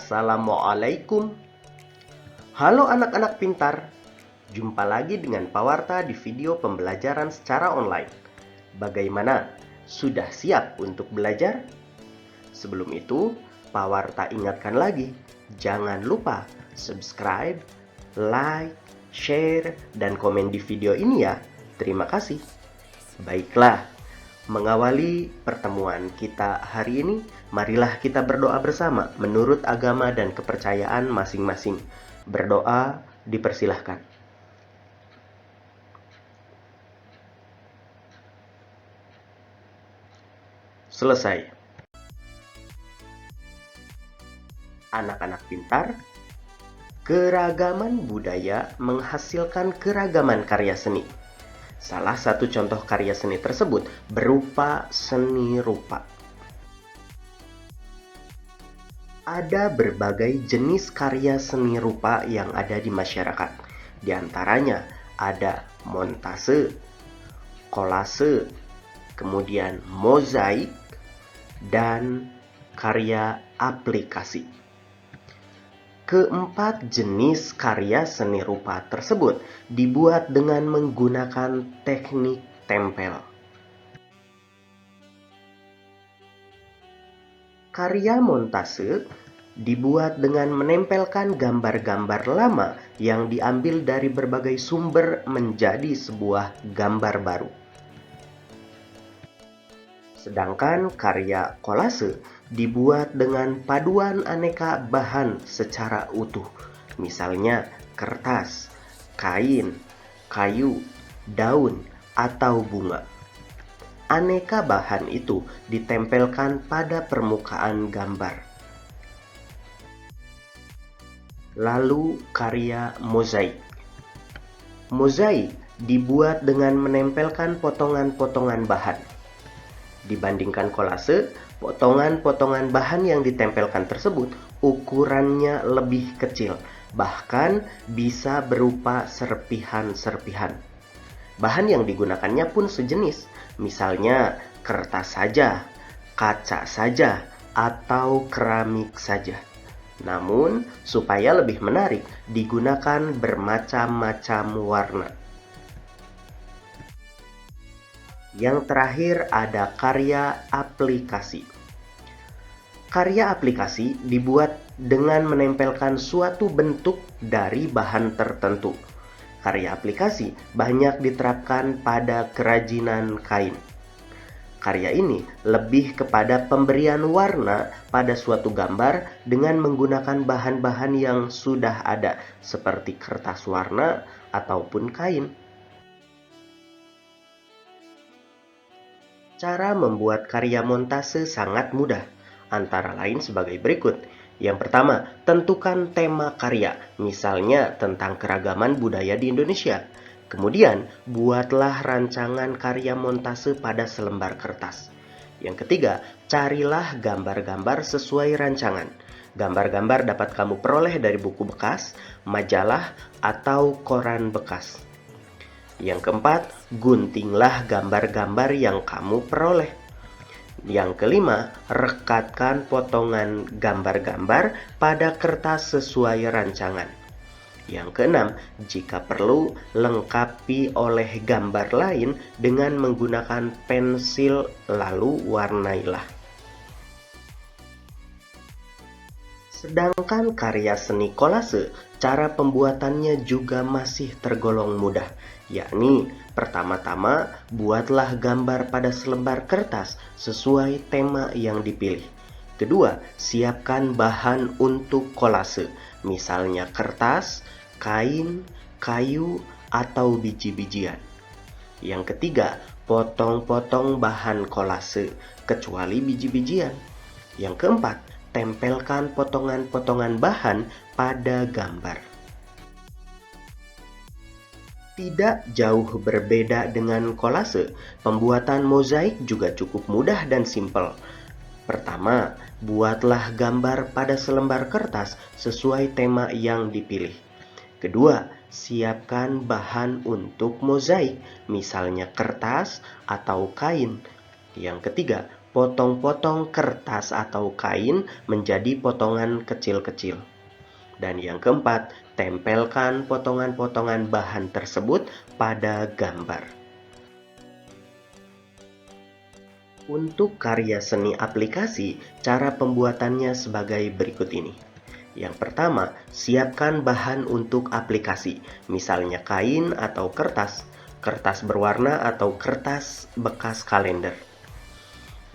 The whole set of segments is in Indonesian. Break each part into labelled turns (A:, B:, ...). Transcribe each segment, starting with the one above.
A: Assalamualaikum. Halo anak-anak pintar. Jumpa lagi dengan Pak Warta di video pembelajaran secara online. Bagaimana? Sudah siap untuk belajar? Sebelum itu, Pak Warta ingatkan lagi, jangan lupa subscribe, like, share, dan komen di video ini ya. Terima kasih. Baiklah, mengawali pertemuan kita hari ini, marilah kita berdoa bersama menurut agama dan kepercayaan masing-masing. Berdoa dipersilahkan. Selesai. Anak-anak pintar, keragaman budaya menghasilkan keragaman karya seni. Salah satu contoh karya seni tersebut berupa seni rupa. Ada berbagai jenis karya seni rupa yang ada di masyarakat. Di antaranya ada montase, kolase, kemudian mozaik, dan karya aplikasi. Keempat jenis karya seni rupa tersebut dibuat dengan menggunakan teknik tempel. Karya montase dibuat dengan menempelkan gambar-gambar lama yang diambil dari berbagai sumber menjadi sebuah gambar baru. Sedangkan karya kolase dibuat dengan paduan aneka bahan secara utuh, misalnya kertas, kain, kayu, daun, atau bunga. Aneka bahan itu ditempelkan pada permukaan gambar. Lalu karya mozaik. Mozaik dibuat dengan menempelkan potongan-potongan bahan. Dibandingkan kolase, potongan-potongan bahan yang ditempelkan tersebut ukurannya lebih kecil, bahkan bisa berupa serpihan-serpihan. Bahan yang digunakannya pun sejenis, misalnya kertas saja, kaca saja, atau keramik saja. Namun, supaya lebih menarik, digunakan bermacam-macam warna. Yang terakhir ada karya aplikasi. Karya aplikasi dibuat dengan menempelkan suatu bentuk dari bahan tertentu. Karya aplikasi banyak diterapkan pada kerajinan kain. Karya ini lebih kepada pemberian warna pada suatu gambar dengan menggunakan bahan-bahan yang sudah ada, seperti kertas warna ataupun kain. Cara membuat karya montase sangat mudah, antara lain sebagai berikut. Yang pertama, tentukan tema karya, misalnya tentang keragaman budaya di Indonesia. Kemudian, buatlah rancangan karya montase pada selembar kertas. Yang ketiga, carilah gambar-gambar sesuai rancangan. Gambar-gambar dapat kamu peroleh dari buku bekas, majalah, atau koran bekas. Yang keempat, guntinglah gambar-gambar yang kamu peroleh. Yang kelima, rekatkan potongan gambar-gambar pada kertas sesuai rancangan. Yang keenam, jika perlu, lengkapi oleh gambar lain dengan menggunakan pensil, lalu warnailah. Sedangkan karya seni kolase, cara pembuatannya juga masih tergolong mudah, yakni pertama-tama buatlah gambar pada selembar kertas sesuai tema yang dipilih. Kedua, siapkan bahan untuk kolase, misalnya kertas, kain, kayu, atau biji-bijian. Yang ketiga, potong-potong bahan kolase, kecuali biji-bijian. Yang keempat, tempelkan potongan-potongan bahan pada gambar. Tidak jauh berbeda dengan kolase, pembuatan mozaik juga cukup mudah dan simpel. Pertama, buatlah gambar pada selembar kertas sesuai tema yang dipilih. Kedua, siapkan bahan untuk mozaik, misalnya kertas atau kain. Yang ketiga, potong-potong kertas atau kain menjadi potongan kecil-kecil. Dan yang keempat, tempelkan potongan-potongan bahan tersebut pada gambar. Untuk karya seni aplikasi, cara pembuatannya sebagai berikut ini. Yang pertama, siapkan bahan untuk aplikasi, misalnya kain atau kertas, kertas berwarna atau kertas bekas kalender.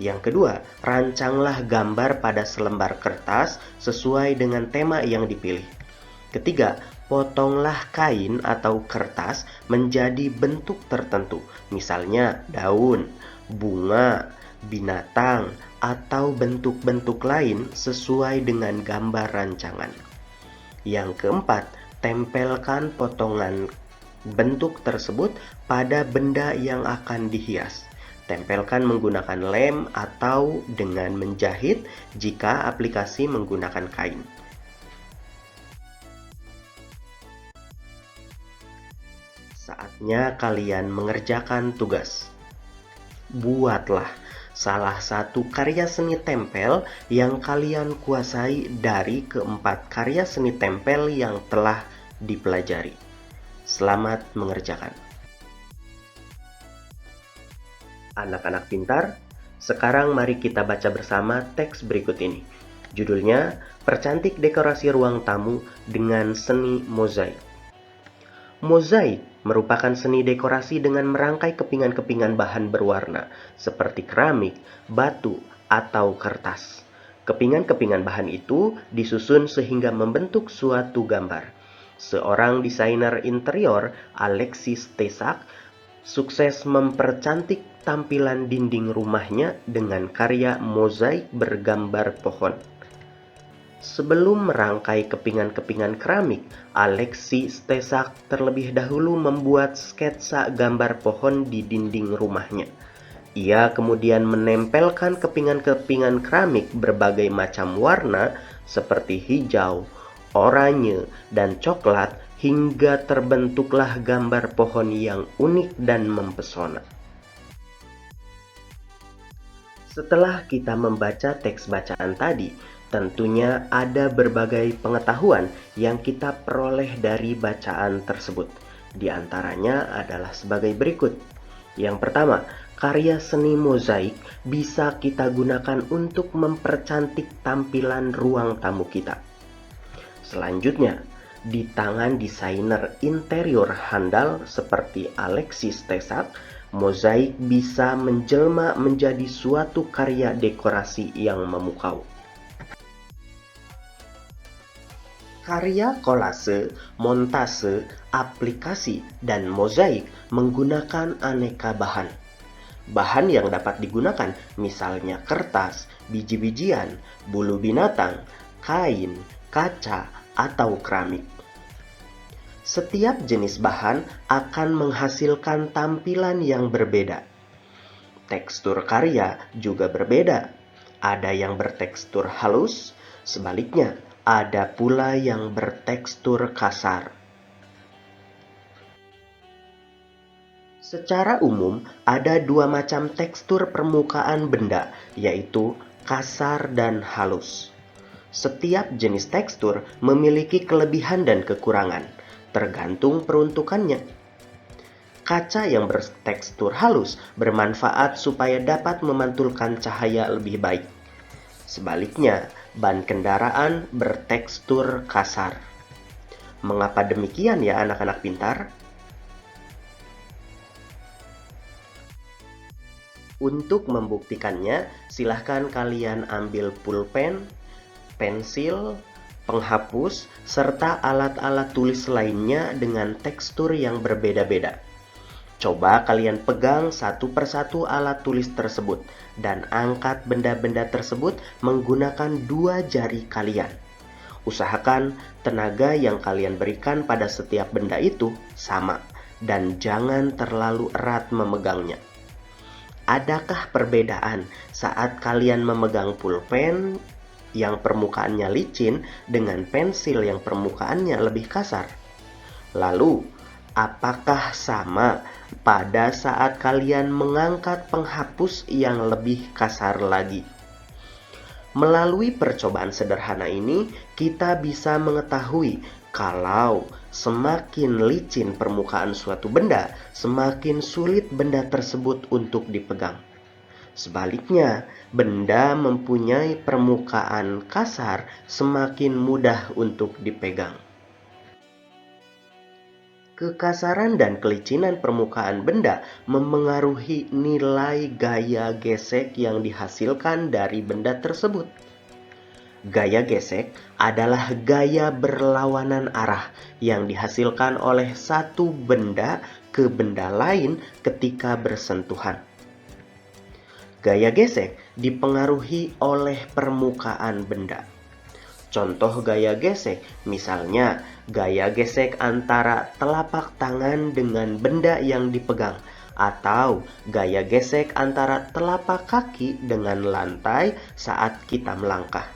A: Yang kedua, rancanglah gambar pada selembar kertas sesuai dengan tema yang dipilih. Ketiga, potonglah kain atau kertas menjadi bentuk tertentu, misalnya daun, bunga, binatang, atau bentuk-bentuk lain sesuai dengan gambar rancangan. Yang keempat, tempelkan potongan bentuk tersebut pada benda yang akan dihias. Tempelkan menggunakan lem atau dengan menjahit jika aplikasi menggunakan kain. Saatnya kalian mengerjakan tugas. Buatlah salah satu karya seni tempel yang kalian kuasai dari keempat karya seni tempel yang telah dipelajari. Selamat mengerjakan. Anak-anak pintar, sekarang mari kita baca bersama teks berikut ini. Judulnya, Percantik Dekorasi Ruang Tamu dengan Seni Mozaik. Mozaik merupakan seni dekorasi dengan merangkai kepingan-kepingan bahan berwarna, seperti keramik, batu, atau kertas. Kepingan-kepingan bahan itu disusun sehingga membentuk suatu gambar. Seorang desainer interior, Alexis Tesak, sukses mempercantik tampilan dinding rumahnya dengan karya mozaik bergambar pohon. Sebelum merangkai kepingan-kepingan keramik, Alexis Tesak terlebih dahulu membuat sketsa gambar pohon di dinding rumahnya. Ia kemudian menempelkan kepingan-kepingan keramik berbagai macam warna seperti hijau, oranye, dan coklat hingga terbentuklah gambar pohon yang unik dan mempesona. Setelah kita membaca teks bacaan tadi, tentunya ada berbagai pengetahuan yang kita peroleh dari bacaan tersebut. Di antaranya adalah sebagai berikut. Yang pertama, karya seni mozaik bisa kita gunakan untuk mempercantik tampilan ruang tamu kita. Selanjutnya, di tangan desainer interior handal seperti Alexis Tesak, mozaik bisa menjelma menjadi suatu karya dekorasi yang memukau. Karya kolase, montase, aplikasi, dan mozaik menggunakan aneka bahan. Bahan yang dapat digunakan misalnya kertas, biji-bijian, bulu binatang, kain, kaca, atau keramik. Setiap jenis bahan akan menghasilkan tampilan yang berbeda. Tekstur karya juga berbeda. Ada yang bertekstur halus, sebaliknya ada pula yang bertekstur kasar. Secara umum, ada dua macam tekstur permukaan benda, yaitu kasar dan halus. Setiap jenis tekstur memiliki kelebihan dan kekurangan, tergantung peruntukannya. Kaca yang bertekstur halus bermanfaat supaya dapat memantulkan cahaya lebih baik. Sebaliknya, ban kendaraan bertekstur kasar. Mengapa demikian ya anak-anak pintar? Untuk membuktikannya, silahkan kalian ambil pulpen, pensil, penghapus, serta alat-alat tulis lainnya dengan tekstur yang berbeda-beda. Coba kalian pegang satu persatu alat tulis tersebut dan angkat benda-benda tersebut menggunakan dua jari kalian. Usahakan tenaga yang kalian berikan pada setiap benda itu sama dan jangan terlalu erat memegangnya. Adakah perbedaan saat kalian memegang pulpen yang permukaannya licin dengan pensil yang permukaannya lebih kasar? Lalu, Apakah sama pada saat kalian mengangkat penghapus yang lebih kasar lagi? Melalui percobaan sederhana ini, kita bisa mengetahui kalau semakin licin permukaan suatu benda, semakin sulit benda tersebut untuk dipegang. Sebaliknya, benda mempunyai permukaan kasar semakin mudah untuk dipegang. Kekasaran dan kelicinan permukaan benda memengaruhi nilai gaya gesek yang dihasilkan dari benda tersebut. Gaya gesek adalah gaya berlawanan arah yang dihasilkan oleh satu benda ke benda lain ketika bersentuhan. Gaya gesek dipengaruhi oleh permukaan benda. Contoh gaya gesek, misalnya gaya gesek antara telapak tangan dengan benda yang dipegang, atau gaya gesek antara telapak kaki dengan lantai saat kita melangkah.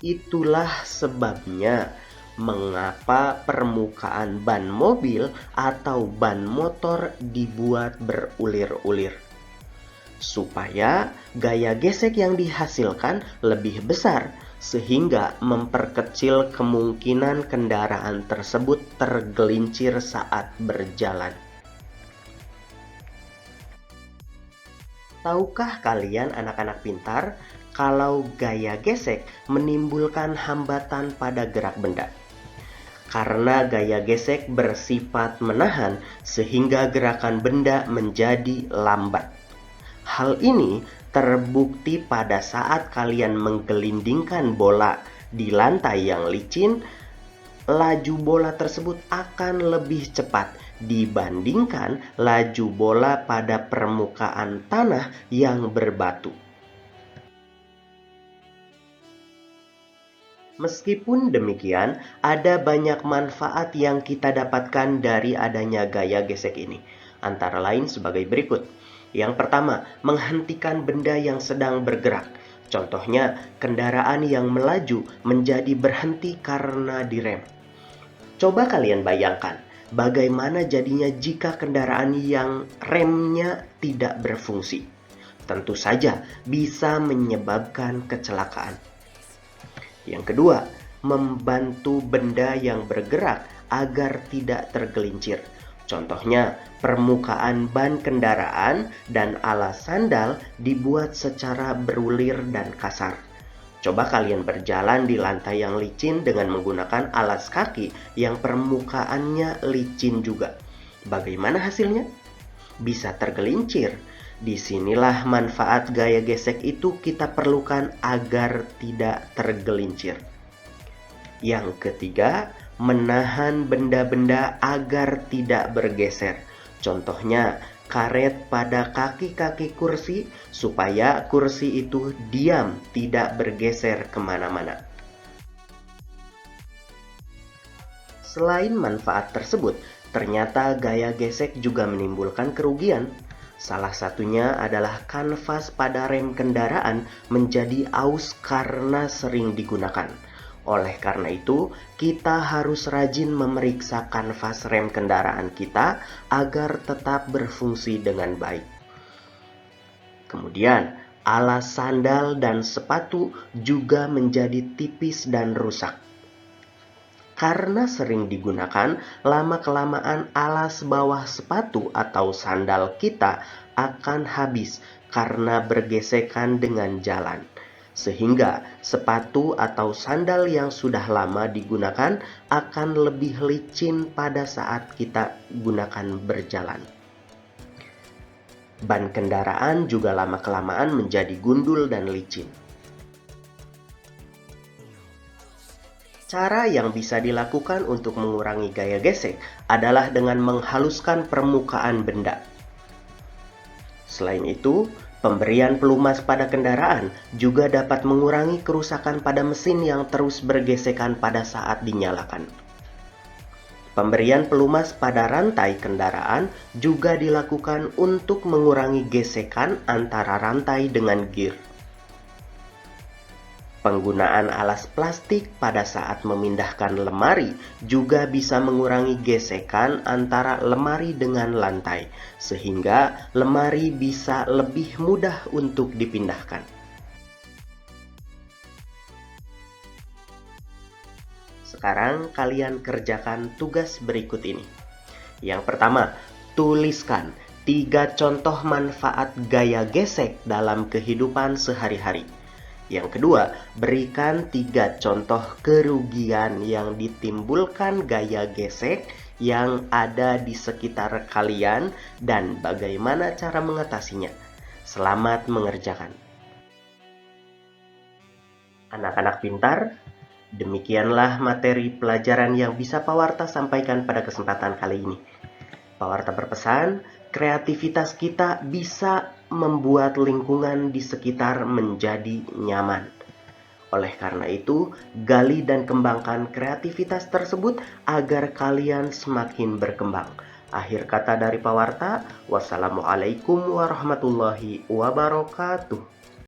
A: Itulah sebabnya mengapa permukaan ban mobil atau ban motor dibuat berulir-ulir, supaya gaya gesek yang dihasilkan lebih besar sehingga memperkecil kemungkinan kendaraan tersebut tergelincir saat berjalan. Tahukah kalian anak-anak pintar kalau gaya gesek menimbulkan hambatan pada gerak benda? Karena gaya gesek bersifat menahan sehingga gerakan benda menjadi lambat. Hal ini terbukti pada saat kalian menggelindingkan bola di lantai yang licin, laju bola tersebut akan lebih cepat dibandingkan laju bola pada permukaan tanah yang berbatu. Meskipun demikian, ada banyak manfaat yang kita dapatkan dari adanya gaya gesek ini, antara lain sebagai berikut. Yang pertama, menghentikan benda yang sedang bergerak. Contohnya, kendaraan yang melaju menjadi berhenti karena direm. Coba kalian bayangkan, bagaimana jadinya jika kendaraan yang remnya tidak berfungsi. Tentu saja bisa menyebabkan kecelakaan. Yang kedua, membantu benda yang bergerak agar tidak tergelincir. Contohnya, permukaan ban kendaraan dan alas sandal dibuat secara berulir dan kasar. Coba kalian berjalan di lantai yang licin dengan menggunakan alas kaki yang permukaannya licin juga. Bagaimana hasilnya? Bisa tergelincir. Disinilah manfaat gaya gesek itu kita perlukan agar tidak tergelincir. Yang ketiga, menahan benda-benda agar tidak bergeser. Contohnya, karet pada kaki-kaki kursi supaya kursi itu diam, tidak bergeser kemana-mana. Selain manfaat tersebut, ternyata gaya gesek juga menimbulkan kerugian. Salah satunya adalah kanvas pada rem kendaraan menjadi aus karena sering digunakan. Oleh karena itu, kita harus rajin memeriksa kanvas rem kendaraan kita agar tetap berfungsi dengan baik. Kemudian, alas sandal dan sepatu juga menjadi tipis dan rusak. Karena sering digunakan, lama-kelamaan alas bawah sepatu atau sandal kita akan habis karena bergesekan dengan jalan. Sehingga sepatu atau sandal yang sudah lama digunakan akan lebih licin pada saat kita gunakan berjalan. Ban kendaraan juga lama-kelamaan menjadi gundul dan licin. Cara yang bisa dilakukan untuk mengurangi gaya gesek adalah dengan menghaluskan permukaan benda. Selain itu, pemberian pelumas pada kendaraan juga dapat mengurangi kerusakan pada mesin yang terus bergesekan pada saat dinyalakan. Pemberian pelumas pada rantai kendaraan juga dilakukan untuk mengurangi gesekan antara rantai dengan gear. Penggunaan alas plastik pada saat memindahkan lemari juga bisa mengurangi gesekan antara lemari dengan lantai, sehingga lemari bisa lebih mudah untuk dipindahkan. Sekarang kalian kerjakan tugas berikut ini. Yang pertama, tuliskan 3 contoh manfaat gaya gesek dalam kehidupan sehari-hari. Yang kedua, berikan 3 contoh kerugian yang ditimbulkan gaya gesek yang ada di sekitar kalian dan bagaimana cara mengatasinya. Selamat mengerjakan. Anak-anak pintar, demikianlah materi pelajaran yang bisa Pak Warta sampaikan pada kesempatan kali ini. Pak Warta berpesan, kreativitas kita bisa membuat lingkungan di sekitar menjadi nyaman. Oleh karena itu, gali dan kembangkan kreativitas tersebut agar kalian semakin berkembang. Akhir kata dari Pak Warta, wassalamualaikum warahmatullahi wabarakatuh.